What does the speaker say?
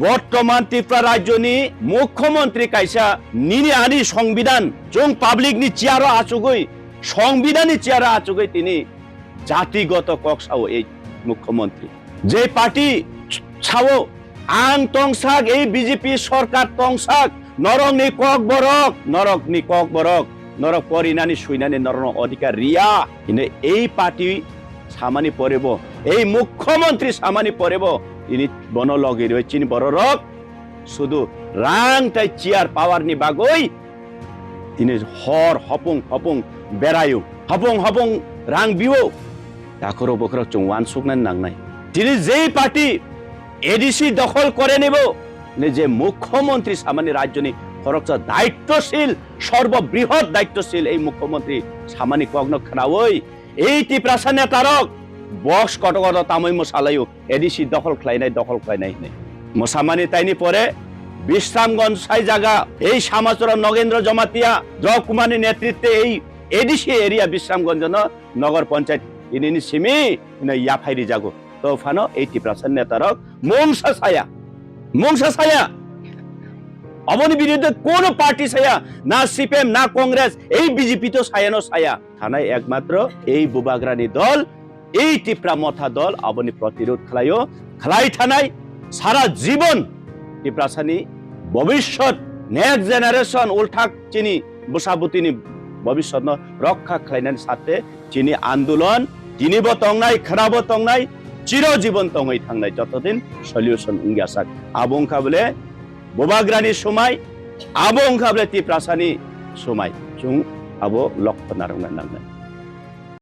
বর্তমান ত্রিপুরা রাজ্যনি মুখ্যমন্ত্রী কাইসা নিনি আনি সংবিধান जों পাবলিকনি চেয়ারও আচুগই সংবিধাননি চেয়ারও আচুগই তিনি জাতিগত কক্সাও এই মুখ্যমন্ত্রী যে পার্টি ছাও আং তংসাক এই বিজেপি সরকার তংসাক নরকনি কক বরক নরক পরিনানি সুইনানি নরন অধিকার রিয়া কিন্তু এই পার্টি সামানি পরেব এই মুখ্যমন্ত্রী সামানি পরেব তিনি বনলগি রয়েছেন বড় রক শুধু রাং তাই চেয়ার পাওয়ার নি বাগই তিনি হর হপং বেড়ায়ু হপং রাং বিও তাকর বকর চৌওয়ান সুকনান নাংনাই তিনি যেই পার্টি এডিসি দখল করে নেব যে মুখ্যমন্ত্রী সামান্য রাজ্যনি খরচ দায়িত্বশীল সর্ববৃহৎ দায়িত্বশীল এই মুখ্যমন্ত্রী সামান্য কগ্ন খানাওই এই ত্রিপ্রাসা নেতারক বক্স কটকট তামই মশালায়ু এডিসি দখল খাইনাই মশামানি তাইনি পরে বিশ্রামগঞ্জ সাই জায়গা এই সামাচরণ নগেন্দ্র জমাতিয়া কুমারের নেতৃত্বে এই এডিসি এরিয়া বিশ্রামগঞ্জ নগর পঞ্চায়েত ইনি সিমি ইয়াফাইরি জাগো তো ফানো এই ত্রিপ্রাসা নেতারক মংসা ছায়া অবনি বিরুদ্ধে কোন পার্টি ছায়া না সিপিএম না কংগ্রেস এই বিজেপি তো ছায়ানো ছায়া থানায় একমাত্র এই বুবাগ্রানি দল এই ত্রিপুরা মথা দল অবনি প্রতিরোধ খেলাই থানায় সারা জীবন ত্রিপ্রাসানি ভবিষ্যৎ নেক্সট জেনারেশন উল্ঠাক চিনি বসাবুতিনি ভবিষ্যৎ রক্ষা খাইনানি সাথে চিনি আন্দোলন চিনি বতংনাই খারাপ তংনাই চিরজীবন তংই থাংনাই যতদিন সলিউশন উঙ্গাসাক আবংখা বলে বোবাগ্রানি সময় আবংখা বলে ত্রিপ্রাসানি সময় চুং আবো লক্ষ্য নারঙ্গা নাংনাই